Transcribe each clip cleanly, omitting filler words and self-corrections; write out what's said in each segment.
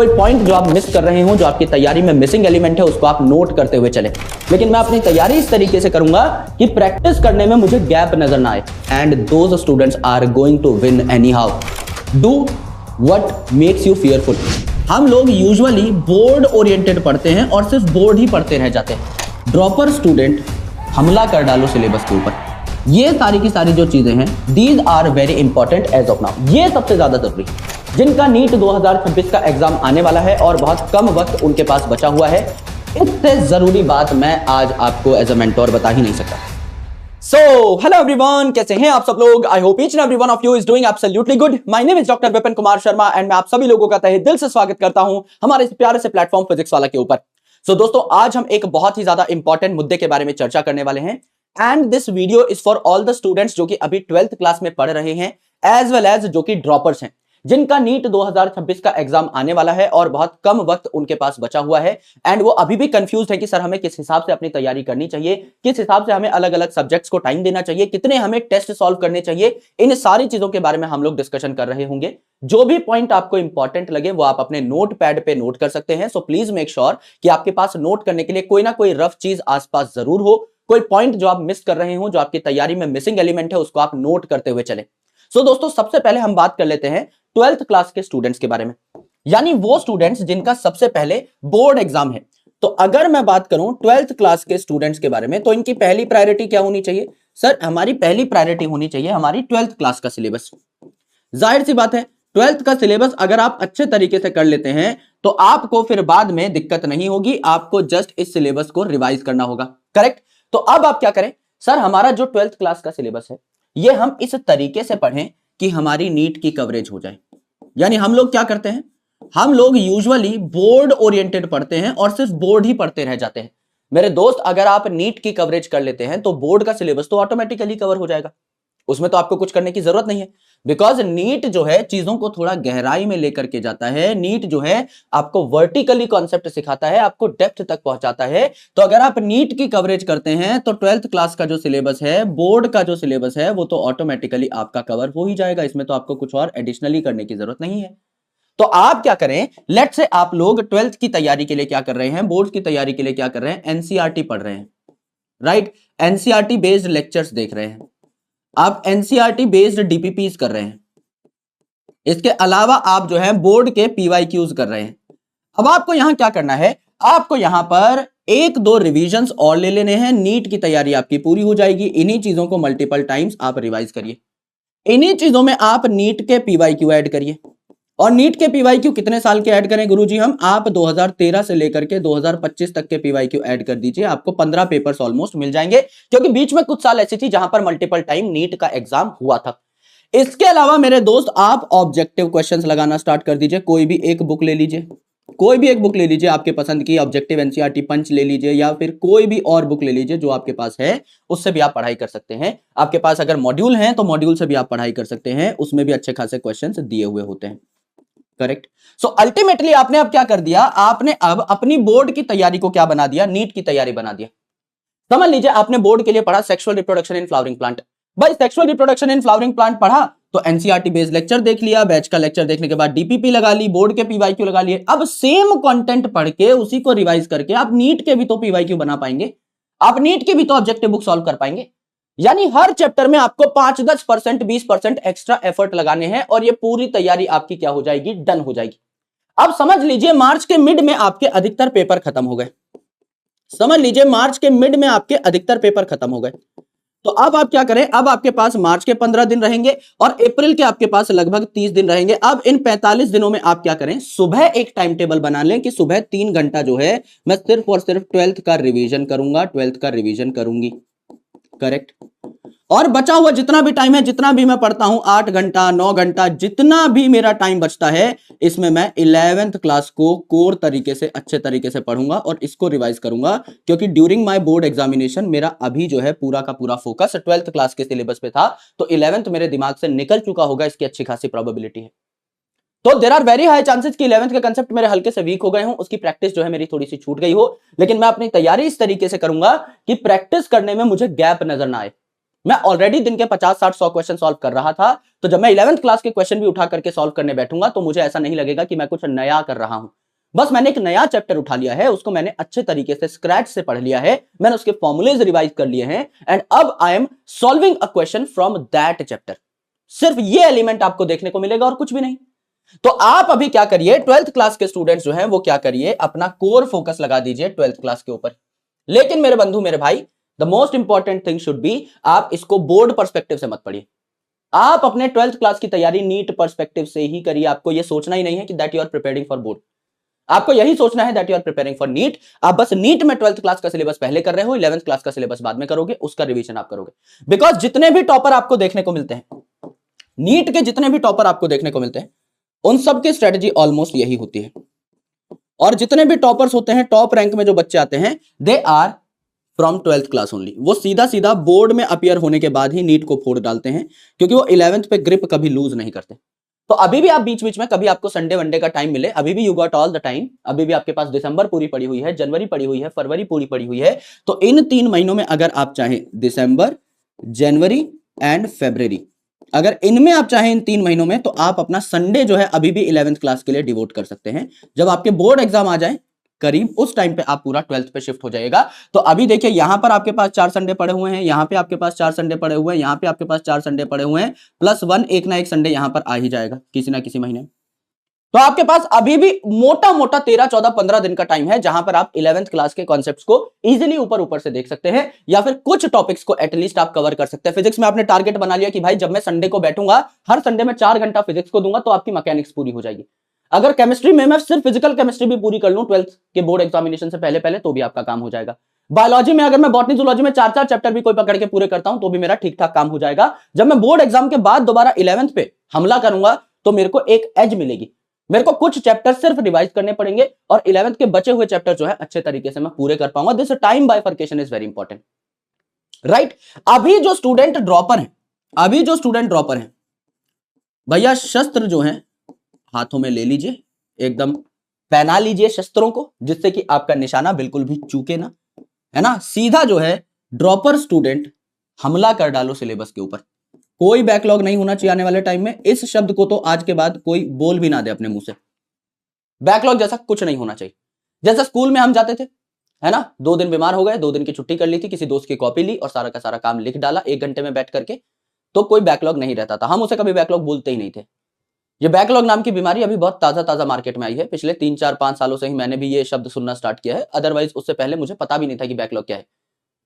कोई पॉइंट जो आप मिस कर रहे हो, जो आपकी तैयारी में मिसिंग एलिमेंट है, उसको आप नोट करते हुए चले। लेकिन मैं अपनी तैयारी इस तरीके से करूंगा कि प्रैक्टिस करने में मुझे गैप नजर ना आए। And those students are going to win anyhow. Do what makes you fearful. हम लोग यूजुअली बोर्ड ओरिएंटेड पढ़ते हैं और सिर्फ बोर्ड ही पढ़ते रह जाते हैं। ड्रॉपर स्टूडेंट, हमला कर डालो सिलेबस के ऊपर। ये सारी की सारी जो चीजें हैं, these are very important as of now. ये सबसे ज्यादा जरूरी है। जिनका नीट 2026 का एग्जाम आने वाला है और बहुत कम वक्त उनके पास बचा हुआ है, इससे जरूरी बात मैं आज आपको एज अ मेंटोर बता ही नहीं सकता। सो हेलो एवरीवन, कैसे हैं आप सब लोग। I hope each and every one of you is doing absolutely good. My name is doctor Vipin Kumar Sharma and मैं आप सभी लोगों का तहे दिल से स्वागत करता हूं हमारे इस प्यारे से प्लेटफॉर्म फिजिक्स वाला के ऊपर। सो दोस्तों, आज हम एक बहुत ही ज्यादा इंपॉर्टेंट मुद्दे के बारे में चर्चा करने वाले हैं। And this video is for all the students जो कि अभी 12th क्लास में पढ़ रहे हैं, एज वेल एज जो कि ड्रॉपर्स हैं, जिनका नीट 2026 का एग्जाम आने वाला है और बहुत कम वक्त उनके पास बचा हुआ है। एंड वो अभी भी कंफ्यूज है कि सर हमें किस हिसाब से अपनी तैयारी करनी चाहिए, किस हिसाब से हमें अलग अलग सब्जेक्ट्स को टाइम देना चाहिए, कितने हमें टेस्ट सॉल्व करने चाहिए। इन सारी चीजों के बारे में हम लोग डिस्कशन कर रहे होंगे। जो भी पॉइंट आपको इंपॉर्टेंट लगे वो आप अपने नोट पैड पे नोट कर सकते हैं। सो प्लीज मेक श्योर कि आपके पास नोट करने के लिए कोई ना कोई रफ चीज आसपास जरूर हो। कोई पॉइंट जो आप मिस कर रहे हो, जो आपकी तैयारी में मिसिंग एलिमेंट है, उसको आप नोट करते हुए चले। सो दोस्तों, सबसे पहले हम बात कर लेते हैं 12th क्लास के स्टूडेंट्स के बारे में, यानी वो स्टूडेंट्स जिनका सबसे पहले बोर्ड एग्जाम है। तो अगर मैं बात करूं 12th क्लास के स्टूडेंट्स के बारे में, तो इनकी पहली प्रायोरिटी क्या होनी चाहिए। सर हमारी पहली प्रायोरिटी होनी चाहिए हमारी 12th क्लास का सिलेबस। जाहिर सी बात है, 12th का सिलेबस अगर आप अच्छे तरीके से कर लेते हैं तो आपको फिर बाद में दिक्कत नहीं होगी। आपको जस्ट इस सिलेबस को रिवाइज करना होगा, करेक्ट। तो अब आप क्या करें, सर हमारा जो 12th क्लास का सिलेबस है ये हम इस तरीके से पढ़ें कि हमारी नीट की कवरेज हो जाए। यानी हम लोग क्या करते हैं, हम लोग यूजुअली बोर्ड ओरिएंटेड पढ़ते हैं और सिर्फ बोर्ड ही पढ़ते रह जाते हैं। मेरे दोस्त, अगर आप नीट की कवरेज कर लेते हैं तो बोर्ड का सिलेबस तो ऑटोमेटिकली कवर हो जाएगा, उसमें तो आपको कुछ करने की जरूरत नहीं है। बिकॉज नीट जो है चीजों को थोड़ा गहराई में लेकर के जाता है। नीट जो है आपको वर्टिकली कॉन्सेप्ट सिखाता है, आपको डेप्थ तक पहुंचाता है। तो अगर आप नीट की कवरेज करते हैं तो 12th क्लास का जो सिलेबस है, बोर्ड का जो सिलेबस है, वो तो ऑटोमेटिकली आपका कवर हो ही जाएगा। इसमें तो आपको कुछ और एडिशनली करने की जरूरत नहीं है। तो आप क्या करें, लेट्स से आप लोग 12th की तैयारी के लिए क्या कर रहे हैं, बोर्ड की तैयारी के लिए क्या कर रहे हैं, एनसीईआरटी पढ़ रहे हैं, राइट। एनसीईआरटी बेस्ड लेक्चर्स देख रहे हैं, आप एनसीईआरटी बेस्ड डीपीपीज कर रहे हैं। इसके अलावा आप जो है बोर्ड के पीवाईक्यूज कर रहे हैं। अब आपको यहां क्या करना है, आपको यहां पर एक दो रिवीजन्स और ले लेने हैं। नीट की तैयारी आपकी पूरी हो जाएगी। इन्हीं चीजों को मल्टीपल टाइम्स आप रिवाइज करिए। इन्हीं चीजों में आप नीट के पीवाईक्यू ऐड करिए। और नीट के पीवाईक्यू कितने साल के ऐड करें गुरुजी हम, आप 2013 से लेकर के 2025 तक के पीवाईक्यू ऐड कर दीजिए। आपको 15 पेपर्स ऑलमोस्ट मिल जाएंगे, क्योंकि बीच में कुछ साल ऐसी थी जहां पर मल्टीपल टाइम नीट का एग्जाम हुआ था। इसके अलावा मेरे दोस्त, आप ऑब्जेक्टिव क्वेश्चंस लगाना स्टार्ट कर दीजिए। कोई भी एक बुक ले लीजिए, कोई भी एक बुक ले लीजिए आपके पसंद की, ऑब्जेक्टिव एनसीईआरटी पंच ले लीजिए, या फिर कोई भी और बुक ले लीजिए जो आपके पास है, उससे भी आप पढ़ाई कर सकते हैं। आपके पास अगर मॉड्यूल है तो मॉड्यूल से भी आप पढ़ाई कर सकते हैं, उसमें भी अच्छे खासे क्वेश्चंस दिए हुए होते हैं, करेक्ट। सो अल्टीमेटली आपने अब क्या कर दिया, आपने अब अपनी बोर्ड की तैयारी को क्या बना दिया, नीट की तैयारी बना दिया। समझ लीजिए आपने बोर्ड के लिए पढ़ा sexual reproduction in flowering plant. भाई sexual reproduction in flowering plant पढ़ा तो एनसीईआरटी बेस्ड लेक्चर देख लिया, बैच का लेक्चर देखने के बाद डीपीपी लगा ली, बोर्ड के पीवाईक्यू लगा लिए। अब सेम कंटेंट पढ़ के उसी को रिवाइज करके आप नीट के भी तो पीवाईक्यू बना पाएंगे, आप नीट की भी तो ऑब्जेक्टिव बुक सॉल्व कर पाएंगे। यानी हर चैप्टर में आपको 5-10%, 20% एक्स्ट्रा एफर्ट लगाने हैं और ये पूरी तैयारी आपकी क्या हो जाएगी, डन हो जाएगी। अब समझ लीजिए मार्च के मिड में आपके अधिकतर पेपर खत्म हो गए। समझ लीजिए मार्च के मिड में आपके अधिकतर पेपर खत्म हो गए। तो अब आप क्या करें, अब आपके पास मार्च के 15 दिन रहेंगे और अप्रैल के आपके पास लगभग 30 दिन रहेंगे। अब इन 45 दिनों में आप क्या करें, सुबह एक टाइम टेबल बना लें कि सुबह 3 घंटा जो है मैं सिर्फ और सिर्फ 12th का रिवीजन करूंगा, 12th का रिवीजन करूंगी, करेक्ट। और बचा हुआ जितना भी टाइम है, जितना भी मैं पढ़ता हूं, 8 घंटा 9 घंटा, जितना भी मेरा टाइम बचता है, इसमें मैं 11th क्लास को कोर तरीके से अच्छे तरीके से पढ़ूंगा और इसको रिवाइज करूंगा। क्योंकि ड्यूरिंग माय बोर्ड एग्जामिनेशन मेरा अभी जो है पूरा का पूरा फोकस 12th क्लास के सिलेबस पे था, तो 11th मेरे दिमाग से निकल चुका होगा, इसकी अच्छी खासी प्रोबेबिलिटी है। तो there are very high chances कि 11th के कंसेप्ट मेरे हल्के से वीक हो गए हों, उसकी प्रैक्टिस जो है मेरी थोड़ी सी छूट गई हो। लेकिन मैं अपनी तैयारी इस तरीके से करूंगा कि प्रैक्टिस करने में मुझे गैप नजर ना आए। मैं ऑलरेडी दिन के 50-60-100 क्वेश्चन सॉल्व कर रहा था, तो जब मैं 11th क्लास के क्वेश्चन भी उठा करके सॉल्व करने बैठूंगा तो मुझे ऐसा नहीं लगेगा कि मैं कुछ नया कर रहा हूं। बस मैंने एक नया चैप्टर उठा लिया है, उसको मैंने अच्छे तरीके से स्क्रैच से पढ़ लिया है, मैंने उसके फॉर्मूलेज रिवाइज कर लिए हैं, एंड अब I am solving a question from that chapter. सिर्फ ये एलिमेंट आपको देखने को मिलेगा और कुछ भी नहीं। तो आप अभी क्या करिए, 12th क्लास के स्टूडेंट्स जो हैं वो क्या करिए, अपना कोर फोकस लगा दीजिए 12th क्लास के ऊपर। लेकिन मेरे बंधु, मेरे भाई, the most important thing should be, आप इसको बोर्ड पर्सपेक्टिव से मत पढ़िए। आप अपने 12th क्लास की तैयारी नीट पर्सपेक्टिव से ही करिए। आपको यह सोचना ही नहीं है कि that you are preparing for board, आपको यही सोचना है that you are preparing for NEET. आप बस नीट में 12th क्लास का सिलेबस पहले कर रहे हो, 11th क्लास का सिलेबस बाद में करोगे, उसका रिवीजन आप करोगे। बिकॉज जितने भी टॉपर आपको देखने को मिलते हैं, नीट के जितने भी टॉपर आपको देखने को मिलते हैं, उन सबकी स्ट्रेटजी ऑलमोस्ट यही होती है। और जितने भी टॉपर्स होते हैं, टॉप रैंक में जो बच्चे आते हैं, they are from 12th class only. वो सीधा सीधा बोर्ड में अपीयर होने के बाद ही नीट को फोड़ डालते हैं, क्योंकि वो 11th पे ग्रिप कभी लूज नहीं करते। तो अभी भी आप बीच बीच में कभी आपको संडे वनडे का टाइम मिले, अभी भी you got all the time. अभी भी आपके पास दिसंबर पूरी पड़ी हुई है, जनवरी पड़ी हुई है, फरवरी पूरी पड़ी हुई है। तो इन 3 महीनों में अगर आप चाहें, दिसंबर, जनवरी एंड फरवरी, अगर इनमें आप चाहें इन 3 महीनों में, तो आप अपना संडे जो है अभी भी 11th क्लास के लिए डिवोट कर सकते हैं। जब आपके बोर्ड एग्जाम आ जाए करीब, उस टाइम पे आप पूरा 12th पे शिफ्ट हो जाएगा। तो अभी देखिए, यहां पर आपके पास 4 संडे पड़े हुए हैं, यहां पे आपके पास 4 संडे पड़े हुए हैं, यहां पे आपके पास 4 संडे पड़े हुए हैं, +1 एक ना एक संडे यहां पर आ ही जाएगा किसी ना किसी महीने। तो आपके पास अभी भी मोटा मोटा 13, 14, 15 दिन का टाइम है, जहां पर आप 11th क्लास के कॉन्सेप्ट्स को इजीली ऊपर ऊपर से देख सकते हैं, या फिर कुछ टॉपिक्स को एटलीस्ट आप कवर कर सकते हैं। फिजिक्स में आपने टारगेट बना लिया कि भाई जब मैं संडे को बैठूंगा, हर संडे में 4 घंटा फिजिक्स को दूंगा, तो आपकी मैकेनिक्स पूरी हो जाएगी। अगर केमिस्ट्री में मैं सिर्फ फिजिकल केमिस्ट्री भी पूरी कर लूं 12th के बोर्ड एग्जामिनेशन से पहले पहले, तो भी आपका काम हो जाएगा। बायोलॉजी में अगर मैं बॉटनी जूलॉजी में 4-4 चैप्टर भी कोई पकड़ के पूरे करता हूं, तो भी मेरा ठीक ठाक काम हो जाएगा। जब मैं बोर्ड एग्जाम के बाद दोबारा 11th पे हमला करूंगा, तो मेरे को एक एज मिलेगी। मेरे को कुछ चैप्टर सिर्फ रिवाइज करने पड़ेंगे, और 11th के बचे हुए चैप्टर जो है अच्छे तरीके से मैं पूरे कर पाऊंगा। This time bifurcation is very important, right. अभी जो स्टूडेंट ड्रॉपर हैं, भैया शस्त्र जो है हाथों में ले लीजिए, एकदम पहना लीजिए शस्त्रों को, जिससे कि आपका निशाना बिल्कुल भी चूके ना, है ना। सीधा जो है ड्रॉपर स्टूडेंट हमला कर डालो सिलेबस के ऊपर। कोई बैकलॉग नहीं होना चाहिए आने वाले टाइम में। इस शब्द को तो आज के बाद कोई बोल भी ना दे अपने मुंह से। बैकलॉग जैसा कुछ नहीं होना चाहिए। जैसे स्कूल में हम जाते थे, है ना, 2 दिन बीमार हो गए, 2 दिन की छुट्टी कर ली थी, किसी दोस्त की कॉपी ली और सारा का सारा काम लिख डाला 1 घंटे में बैठ करके, तो कोई बैकलॉग नहीं रहता था। हम उसे कभी बैकलॉग बोलते ही नहीं थे। ये बैकलॉग नाम की बीमारी अभी बहुत ताजा मार्केट में आई है। पिछले 3, 4, 5 सालों से ही मैंने भी ये शब्द सुनना स्टार्ट किया है। अदरवाइज उससे पहले मुझे पता भी नहीं था कि बैकलॉग क्या है।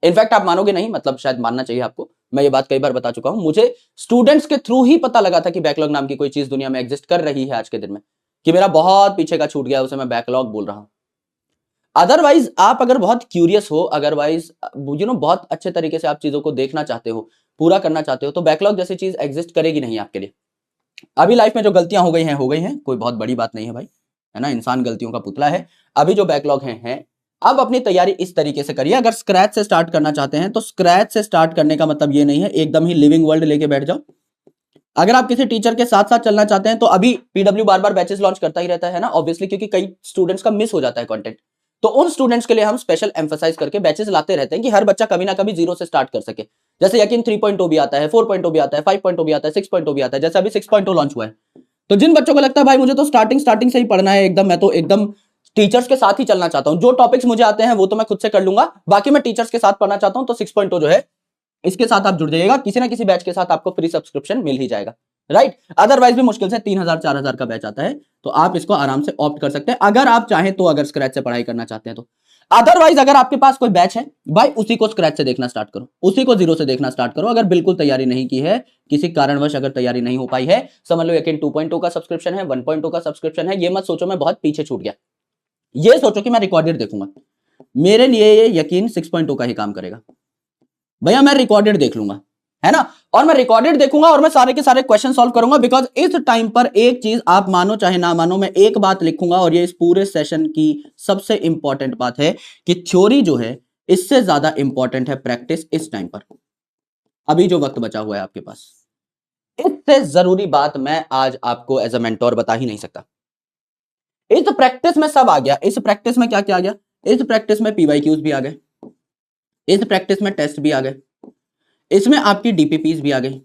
इनफैक्ट आप मानोगे नहीं, मतलब शायद मानना चाहिए आपको, मैं ये बात कई बार बता चुका हूं, मुझे स्टूडेंट्स के थ्रू ही पता लगा था कि बैकलॉग नाम की कोई चीज दुनिया में एग्जिस्ट कर रही है आज के दिन में, कि मेरा बहुत पीछे का छूट गया, उसे मैं बैकलॉग बोल रहा हूं। अदरवाइज आप अगर बहुत क्यूरियस हो, अदरवाइज बहुत अच्छे तरीके से आप चीजों को देखना चाहते हो, पूरा करना चाहते हो, तो बैकलॉग जैसी चीज एग्जिस्ट करेगी नहीं आपके लिए। अभी लाइफ में जो गलतियां हो गई हैं, कोई बहुत बड़ी बात नहीं है भाई, है ना। इंसान गलतियों का पुतला है। अभी जो बैकलॉग हैं, अब अपनी तैयारी इस तरीके से करिए। अगर स्क्रैच से स्टार्ट करना चाहते हैं, तो स्क्रैच से स्टार्ट करने का मतलब ये नहीं है एकदम ही लिविंग वर्ल्ड लेके बैठ जाओ। अगर आप किसी टीचर के साथ साथ चलना चाहते हैं, तो अभी पीडब्ल्यू बार बार बैचेस लॉन्च करता ही रहता है ना, ऑब्वियसली, क्योंकि कई स्टूडेंट्स का मिस हो जाता है कंटेंट। तो उन स्टूडेंट्स के लिए हम स्पेशल एम्फसाइज करके बैचेस लाते रहते हैं कि हर बच्चा कभी ना कभी 0 से स्टार्ट कर सके। जैसे यकीन 3.0 भी आता है, 4.0 भी आता है, 5.0 भी आता है, 6.0 भी आता है। जैसे अभी 6.0 लॉन्च हुआ है, तो जिन बच्चों को लगता है भाई मुझे तो स्टार्टिंग से ही पढ़ना है, एकदम मैं तो एकदम टीचर्स के साथ ही चलना चाहता हूं, जो टॉपिक्स मुझे आते हैं वो तो मैं खुद से कर लूंगा, बाकी मैं टीचर्स के साथ पढ़ना चाहता हूं, तो 6.0 जो है इसके साथ आप जुड़ जाइएगा। किसी ना किसी बैच के साथ आपको फ्री सब्सक्रिप्शन मिल ही जाएगा, राइट। अदरवाइज भी मुश्किल से 3000 4000 का बैच आता है, तो आप इसको आराम से ऑप्ट कर सकते हैं अगर आप चाहें तो, अगर स्क्रैच से पढ़ाई करना चाहते हैं तो। अदरवाइज अगर आपके पास कोई बैच है भाई, उसी को स्क्रैच से देखना स्टार्ट करो, उसी को 0 से देखना स्टार्ट करो। अगर बिल्कुल तैयारी नहीं की है, किसी कारणवश अगर तैयारी नहीं हो पाई है, समझ लो यकीन 2.0 का सब्सक्रिप्शन है, 1.0 का सब्सक्रिप्शन है। ये मत सोचो मैं बहुत पीछे छूट गया, ये सोचो कि मैं रिकॉर्डेड देखूंगा। मेरे लिए ये यकीन 6.0 का ही काम करेगा भैया, मैं रिकॉर्डेड देख लूंगा, है ना। और मैं रिकॉर्डेड देखूंगा और मैं सारे के सारे क्वेश्चन सॉल्व करूंगा। बिकॉज इस टाइम पर एक चीज आप मानो चाहे ना मानो, मैं एक बात लिखूंगा, और ये इस पूरे सेशन की सबसे इंपॉर्टेंट बात है कि थ्योरी जो है इससे ज्यादा इंपॉर्टेंट है प्रैक्टिस इस टाइम पर। अभी जो वक्त बचा हुआ है आपके पास, इससे जरूरी बात मैं आज आपको एज अ मेंटोर बता ही नहीं सकता। इस प्रैक्टिस में सब आ गया। इस प्रैक्टिस में क्या क्या आ गया? इस प्रैक्टिस में PYQs भी आ गए, इस प्रैक्टिस में टेस्ट भी आ गए, इसमें आपकी डीपीपीज भी आ गई,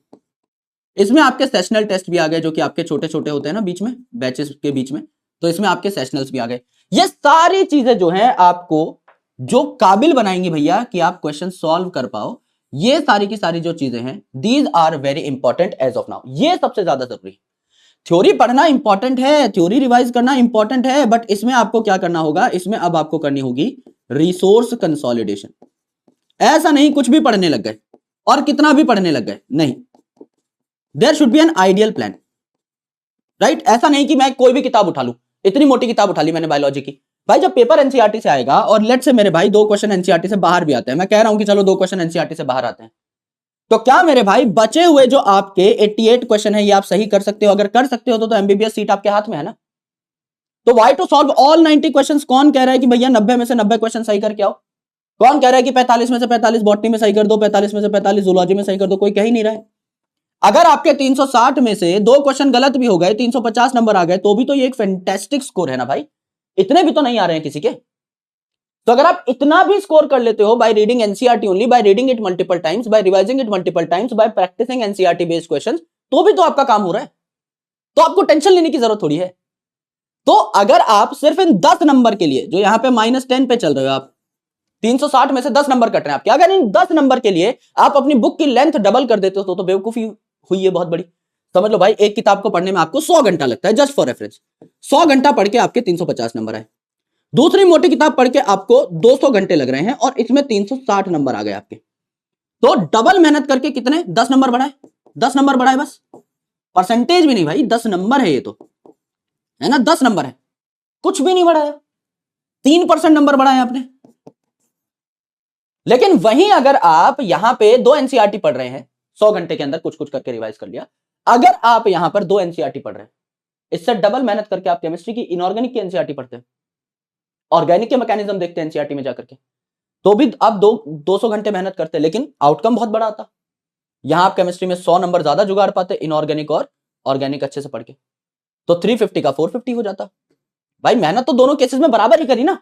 इसमें आपके सेशनल टेस्ट भी आ गए जो कि आपके छोटे छोटे होते हैं ना बीच में, बैचेस के बीच में, तो इसमें आपके सेशनल्स भी आ गए। ये सारी चीजें जो है आपको जो काबिल बनाएंगी भैया कि आप क्वेश्चन सॉल्व कर पाओ, ये सारी की सारी जो चीजें हैं, these are very important as of now. ये सबसे ज्यादा जरूरी है। थ्योरी पढ़ना इंपॉर्टेंट है, थ्योरी रिवाइज करना इंपॉर्टेंट है, बट इसमें आपको क्या करना होगा, इसमें अब आपको करनी होगी रिसोर्स कंसोलिडेशन। ऐसा नहीं कुछ भी पढ़ने लग गए और कितना भी पढ़ने लग गए, नहीं, there should be an ideal plan, right. ऐसा नहीं कि मैं कोई भी किताब उठा लूं, इतनी मोटी किताब उठा ली मैंने बायोलॉजी की। भाई जब पेपर एनसीईआरटी से आएगा और लेट से मेरे भाई 2 क्वेश्चन एनसीईआरटी से बाहर भी आते हैं, मैं कह रहा हूं कि चलो 2 क्वेश्चन एनसीईआरटी से बाहर आते हैं, तो क्या मेरे भाई बचे हुए जो आपके 88 क्वेश्चन है ये आप सही कर सकते हो? अगर कर सकते हो तो एमबीबीएस सीट आपके हाथ में है ना। तो why to solve all 90 questions? कौन कह रहा है कि भैया 90 में से 90 क्वेश्चन सही करके आओ? कौन कह रहा है कि 45 में से 45 बॉटनी में सही कर दो, 45 में से 45 जूलॉजी में सही कर दो? कोई कह ही नहीं रहा है। अगर आपके 360 में से 2 क्वेश्चन गलत भी हो गए, 350 नंबर आ गए, तो भी तो ये एक फैंटास्टिक स्कोर है ना भाई। इतने भी तो नहीं आ रहे हैं किसी के। तो अगर आप इतना भी स्कोर कर लेते हो by reading NCERT only, by reading it multiple times, by revising it multiple times, by practising NCERT based questions, तो भी तो आपका काम हो रहा है। तो आपको टेंशन लेने की जरूरत थोड़ी है। तो अगर आप सिर्फ इन 10 नंबर के लिए, जो यहां पे -10 पे चल रहे हो आप, 360 में से 10 नंबर कट रहे हैं आपके, अगर इन 10 नंबर के लिए आप अपनी बुक की लेंथ डबल कर देते हो तो बेवकूफी हुई है बहुत बड़ी। समझ लो भाई, एक किताब को पढ़ने में आपको 100 घंटा लगता है, जस्ट फॉर रेफरेंस। 100 घंटा पढ़ के आपके 350 नंबर आए। दूसरी मोटी किताब पढ़ के आपको 200 घंटे लग रहे हैं और इसमें 360 नंबर आ गए आपके। तो डबल मेहनत करके कितने 10 नंबर बढ़ाए, 10 नंबर बढ़ाए बस। परसेंटेज भी नहीं भाई, 10 नंबर है ये तो, है ना, 10 नंबर है, कुछ भी नहीं बढ़ाया, 3% नंबर बढ़ाए आपने। लेकिन वहीं अगर आप यहां पे 2 एनसीईआरटी पढ़ रहे हैं 100 घंटे के अंदर, कुछ कुछ करके रिवाइज कर लिया, अगर आप यहां पर 2 एनसीईआरटी पढ़ रहे हैं, इससे डबल मेहनत करके आप केमिस्ट्री की इनऑर्गेनिक की एनसीईआरटी पढ़ते हैं, ऑर्गेनिक के मैकेनिज्म देखते हैं एनसीईआरटी में जाकर के, तो भी आप 200 घंटे मेहनत करते हैं, लेकिन आउटकम बहुत बड़ा आता। यहां आप केमिस्ट्री में 100 नंबर ज्यादा जुगाड़ पाते इनऑर्गेनिक और ऑर्गेनिक अच्छे से पढ़ के, तो 350 का 450 हो जाता। भाई मेहनत तो दोनों केसेस में बराबर ही करी ना,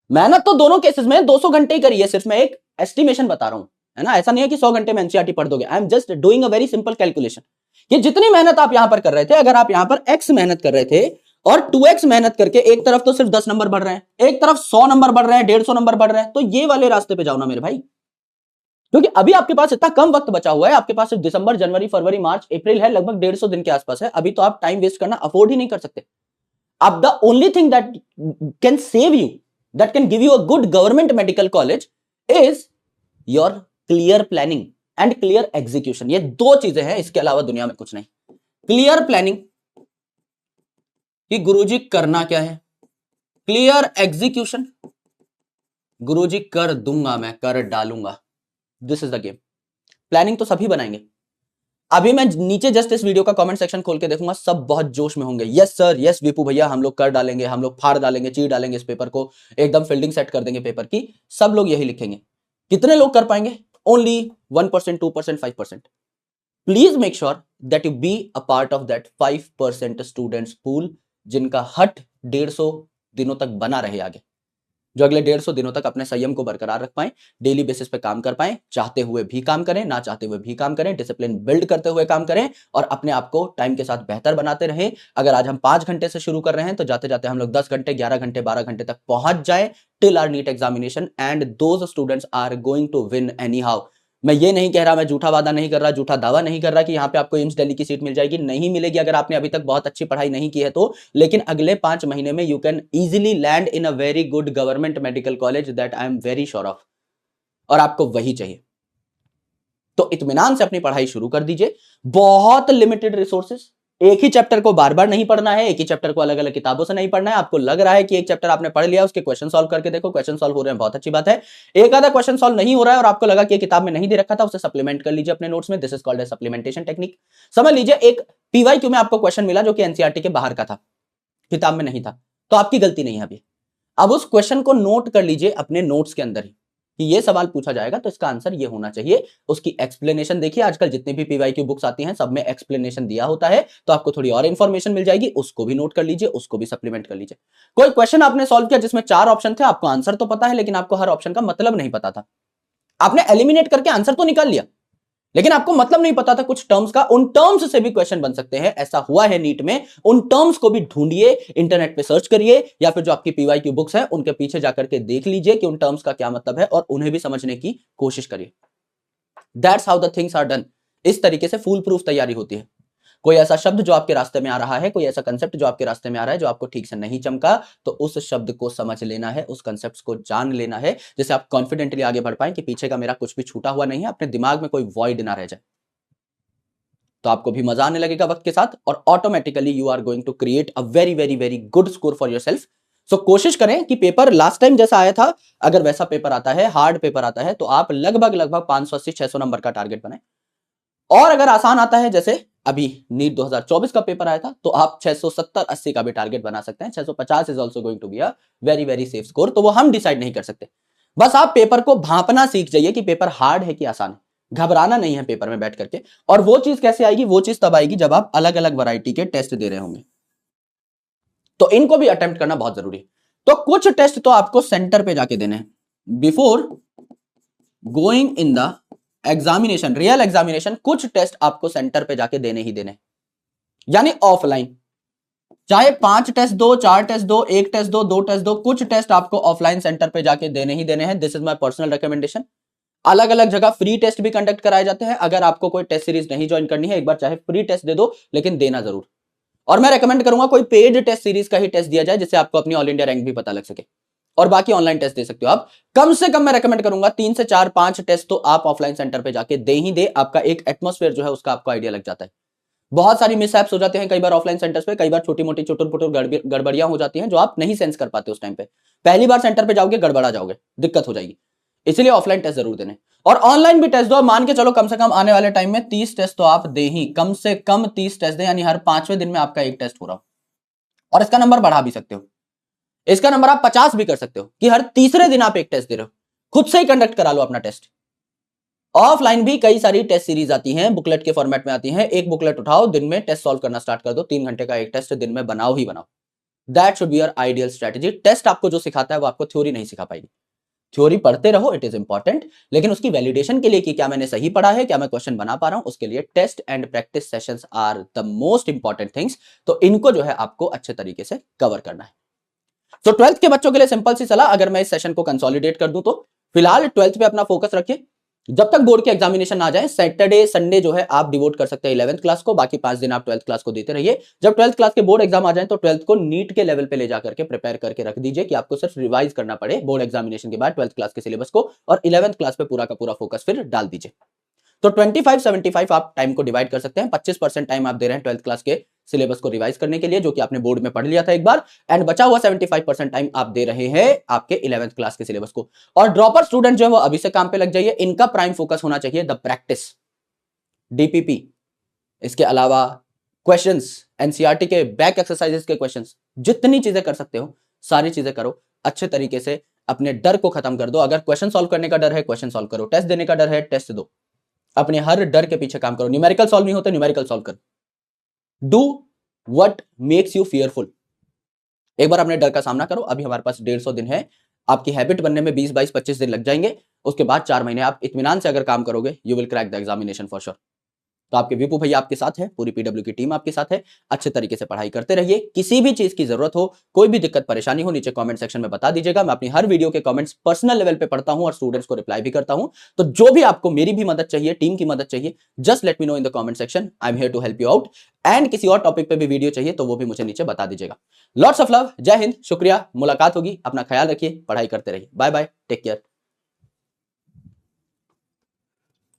मेहनत तो दोनों केसेस में 200 घंटे ही करी है, सिर्फ मैं एक एस्टिमेशन बता रहा हूं, है ना। ऐसा नहीं है कि 100 घंटे में एनसीईआरटी पढ़ दोगे। I am just doing a very simple calculation कि जितनी मेहनत आप यहां पर कर रहे थे, अगर आप यहां पर x मेहनत कर रहे थे और 2x मेहनत करके एक तरफ तो सिर्फ 10 नंबर बढ़ रहे हैं, एक तरफ 100 नंबर बढ़ रहे हैं, 150 नंबर बढ़ रहे हैं, तो ये वाले रास्ते पे जाओ ना मेरे भाई। क्योंकि अभी आपके पास इतना कम वक्त बचा हुआ है, आपके पास सिर्फ दिसंबर, जनवरी, फरवरी, मार्च, अप्रैल है, लगभग 150 दिन के आसपास है। अभी तो आप टाइम वेस्ट करना अफोर्ड ही नहीं कर सकते। अब the only thing that can save you, that can give you a good government medical college is your clear planning and clear execution। ये 2 चीजें हैं, इसके अलावा दुनिया में कुछ नहीं। क्लियर प्लानिंग कि गुरुजी करना क्या है, क्लियर एग्जीक्यूशन, गुरुजी कर दूंगा, मैं कर डालूंगा, this is the game. Planning तो सभी बनाएंगे। अभी मैं नीचे जस्ट इस वीडियो का कमेंट सेक्शन खोल के देखूंगा, सब बहुत जोश में होंगे, यस सर, यस विपू भैया, हम लोग कर डालेंगे, हम लोग फाड़ डालेंगे, चीर डालेंगे इस पेपर को, एकदम फील्डिंग सेट कर देंगे पेपर की। सब लोग यही लिखेंगे। कितने लोग कर पाएंगे? Only 1%, 2%, 5%। Please make sure that you be a part of that 5% students pool, जिनका हट 150 दिनों तक बना रहे आगे, जो अगले 150 दिनों तक अपने संयम को बरकरार रख पाए, डेली बेसिस पे काम कर पाए, चाहते हुए भी काम करें, ना चाहते हुए भी काम करें, डिसिप्लिन बिल्ड करते हुए काम करें और अपने आप को टाइम के साथ बेहतर बनाते रहें। अगर आज हम 5 घंटे से शुरू कर रहे हैं तो जाते जाते हम लोग 10 घंटे, 11 घंटे, 12 घंटे तक पहुंच जाए till our NEET examination, and those students are going to win anyhow. मैं ये नहीं कह रहा, मैं झूठा वादा नहीं कर रहा, झूठा दावा नहीं कर रहा कि यहाँ पे आपको एम्स दिल्ली की सीट मिल जाएगी, नहीं मिलेगी अगर आपने अभी तक बहुत अच्छी पढ़ाई नहीं की है तो। लेकिन अगले 5 महीने में you can easily land in a very good government medical college, that I am very sure of, और आपको वही चाहिए। तो इत्मीनान से अपनी पढ़ाई शुरू कर दीजिए। बहुत लिमिटेड रिसोर्सेस, एक ही चैप्टर को बार बार नहीं पढ़ना है, एक ही चैप्टर को अलग अलग किताबों से नहीं पढ़ना है। आपको लग रहा है कि एक चैप्टर आपने पढ़ लिया, उसके क्वेश्चन सॉल्व करके देखो, क्वेश्चन सॉल्व हो रहे हैं, बहुत अच्छी बात है। एक आधा क्वेश्चन सॉल्व नहीं हो रहा है और आपको लगा कि किताब में नहीं दे रखा था, उसे सप्लीमेंट कर लीजिए अपने नोट्स में, this is called a supplementation technique. समझ लीजिए एक पीवाईक्यू में आपको क्वेश्चन मिला जो कि एनसीईआरटी के बाहर का था, किताब में नहीं था, तो आपकी गलती नहीं है अभी। अब उस क्वेश्चन को नोट कर लीजिए अपने नोट्स के अंदर ही कि ये सवाल पूछा जाएगा तो इसका आंसर ये होना चाहिए। उसकी एक्सप्लेनेशन देखिए, आजकल जितनी भी पीवाईक्यू बुक्स आती हैं सब में एक्सप्लेनेशन दिया होता है, तो आपको थोड़ी और इंफॉर्मेशन मिल जाएगी, उसको भी नोट कर लीजिए, उसको भी सप्लीमेंट कर लीजिए। कोई क्वेश्चन आपने सॉल्व किया जिसमें 4 ऑप्शन थे, आपको आंसर तो पता है लेकिन आपको हर ऑप्शन का मतलब नहीं पता था, आपने एलिमिनेट करके आंसर तो निकाल लिया, लेकिन आपको मतलब नहीं पता था कुछ टर्म्स का, उन टर्म्स से भी क्वेश्चन बन सकते हैं, ऐसा हुआ है नीट में। उन टर्म्स को भी ढूंढिए, इंटरनेट पे सर्च करिए, या फिर जो आपकी पीवाईक्यू बुक्स है उनके पीछे जाकर के देख लीजिए कि उन टर्म्स का क्या मतलब है, और उन्हें भी समझने की कोशिश करिए। That's how the things are done. इस तरीके से फूल प्रूफ तैयारी होती है। कोई ऐसा शब्द जो आपके रास्ते में आ रहा है, कोई ऐसा कंसेप्ट जो आपके रास्ते में आ रहा है जो आपको ठीक से नहीं चमका, तो उस शब्द को समझ लेना है, उस कंसेप्ट को जान लेना है, जिससे आप कॉन्फिडेंटली आगे बढ़ पाए कि पीछे का मेरा कुछ भी छूटा हुआ नहीं है, अपने दिमाग में कोई वॉइड ना रह जाए। तो आपको भी मजा आने लगेगा वक्त के साथ, और automatically you are going to create a very very very good score for yourself. So कोशिश करें कि पेपर लास्ट टाइम जैसा आया था, अगर वैसा पेपर आता है, हार्ड पेपर आता है, तो आप लगभग लगभग 580-600 नंबर का टारगेट बनाएं। और अगर आसान आता है, जैसे अभी नीट 2024 का पेपर आया था, तो आप 670-80 का भी टारगेट बना सकते हैं। 650 is also going to be a very very safe score. तो वो हम डिसाइड नहीं कर सकते, बस आप पेपर को भांपना सीख जाइए कि पेपर हार्ड है कि आसान है। घबराना नहीं है पेपर में बैठ करके। और वो चीज कैसे आएगी? वो चीज तब आएगी जब आप अलग अलग वैरायटी के टेस्ट दे रहे होंगे, तो इनको भी अटेम्प्ट करना बहुत जरूरी है। तो कुछ टेस्ट तो आपको सेंटर पे जाके देने हैं before going in the examination, real examination. कुछ टेस्ट आपको सेंटर पे जाके देने ही देने, यानी ऑफलाइन। चाहे 5 टेस्ट दो, 4 टेस्ट दो, 1 टेस्ट दो, 2 टेस्ट दो, कुछ टेस्ट आपको ऑफलाइन सेंटर पे जाके देने ही देने हैं। This is my personal recommendation. अलग अलग जगह फ्री टेस्ट भी कंडक्ट कराए जाते हैं। अगर आपको कोई टेस्ट सीरीज नहीं ज्वाइन करनी है, एक बार चाहे फ्री टेस्ट दे दो, लेकिन देना जरूर। और मैं रेकमेंड करूंगा कोई पेड टेस्ट सीरीज का ही टेस्ट दिया जाए, जिससे आपको अपनी ऑल इंडिया रैंक भी पता लग सके। और बाकी ऑनलाइन टेस्ट दे सकते हो आप। कम से कम मैं रेकमेंड करूंगा 3 से 4 5 टेस्ट तो आप ऑफलाइन सेंटर पे जाके दे ही दे। आपका एक एटमॉस्फेयर जो है उसका आपको आइडिया लग जाता है। बहुत सारी मिसहैप्स हो जाते हैं कई बार ऑफलाइन सेंटर्स पे, कई बार छोटी मोटी चुटुर पुटुर गड़बड़ियां हो जाती हैं जो आप नहीं सेंस कर पाते उस टाइम पे। पहली बार सेंटर पे जाओगे, गड़बड़ा जाओगे, दिक्कत हो जाएगी। इसलिए ऑफलाइन टेस्ट जरूर देने, और ऑनलाइन भी टेस्ट दो। मान के चलो कम से कम आने वाले टाइम में 30 टेस्ट तो आप दे ही, कम से कम 30 टेस्ट दें, यानी हर 5वें दिन में आपका एक टेस्ट हो रहा हो। और इसका नंबर बढ़ा भी सकते हो, इसका नंबर आप 50 भी कर सकते हो कि हर तीसरे दिन आप एक टेस्ट दे रहे हो। खुद से ही कंडक्ट करा लो अपना टेस्ट। ऑफलाइन भी कई सारी टेस्ट सीरीज आती हैं, बुकलेट के फॉर्मेट में आती हैं। एक बुकलेट उठाओ, दिन में टेस्ट सॉल्व करना स्टार्ट कर दो। 3 घंटे का एक टेस्ट दिन में बनाओ ही बनाओ। That should be your ideal strategy. Test आपको जो सिखाता है वो आपको थ्योरी नहीं सिखा पाएगी। थ्योरी पढ़ते रहो, इट इज इंपॉर्टेंट, लेकिन उसकी वैलिडेशन के लिए कि क्या मैंने सही पढ़ा है, क्या मैं क्वेश्चन बना पा रहा हूं, उसके लिए test and practice sessions are the most important things. तो इनको जो है आपको अच्छे तरीके से कवर करना है। तो 12th के बच्चों के लिए सिंपल सी सलाह, अगर मैं इस सेशन को कंसोलिडेट कर दूं, तो फिलहाल 12th पे अपना फोकस रखिए। जब तक बोर्ड के एग्जामिनेशन ना आ जाए, सैटरडे संडे जो है आप डिवोट कर सकते हैं 11th क्लास को, बाकी 5 दिन आप 12th क्लास को देते रहिए। जब 12th क्लास के बोर्ड एग्जाम आ जाए, तो 12th को नीट के लेवल पे ले जाकर के प्रिपेयर करके रख दीजिए कि आपको सिर्फ रिवाइज करना पड़े बोर्ड एग्जामिनेशन के बाद 12th क्लास के सिलेबस को, और 11th क्लास पे पूरा का पूरा फोकस फिर डाल दीजिए। तो 25-75 आप टाइम को डिवाइड कर सकते हैं। 25% टाइम आप दे रहे हैं 12th क्लास के सिलेबस को रिवाइज करने के लिए, जो कि आपने बोर्ड में पढ़ लिया था एक बार, एंड बचा हुआ 75% टाइम आप दे रहे हैं आपके 11th क्लास के सिलेबस को। और ड्रॉपर स्टूडेंट जो है वो अभी से काम पे लग जाइए। इनका प्राइम फोकस होना चाहिए द प्रैक्टिस, डीपीपी, इसके अलावा क्वेश्चंस, एनसीईआरटी के बैक एक्सरसाइजेस के क्वेश्चंस, जितनी चीजें कर सकते हो सारी चीजें करो। अच्छे तरीके से अपने डर को खत्म कर दो। अगर क्वेश्चन सॉल्व करने का डर है, क्वेश्चन सॉल्व करो। टेस्ट देने का डर है, टेस्ट दो। अपने हर डर के पीछे काम करो। न्यूमेरिकल सॉल्व नहीं होते, न्यूमेरिकल सॉल्व करो। Do what makes you fearful. एक बार अपने डर का सामना करो। अभी हमारे पास 150 दिन है, आपकी हैबिट बनने में 20, 22, 25 दिन लग जाएंगे। उसके बाद 4 महीने आप इत्मीनान से अगर काम करोगे, you will crack the examination for sure. तो आपके विपू भैया आपके साथ है, पूरी पीडब्ल्यू की टीम आपके साथ है। अच्छे तरीके से पढ़ाई करते रहिए। किसी भी चीज की जरूरत हो, कोई भी दिक्कत परेशानी हो, नीचे कमेंट सेक्शन में बता दीजिएगा। मैं अपनी हर वीडियो के कमेंट्स पर्सनल लेवल पे पढ़ता हूं और स्टूडेंट्स को रिप्लाई भी करता हूं। तो जो भी आपको मेरी भी मदद चाहिए, टीम की मदद चाहिए, just let me know in the comment section. I am here to help you out. And किसी और टॉपिक पे भी वीडियो चाहिए तो वो भी मुझे नीचे बता दीजिएगा। लॉट्स ऑफ लव, जय हिंद, शुक्रिया, मुलाकात होगी। अपना ख्याल रखिए, पढ़ाई करते रहिए। Bye bye, take care.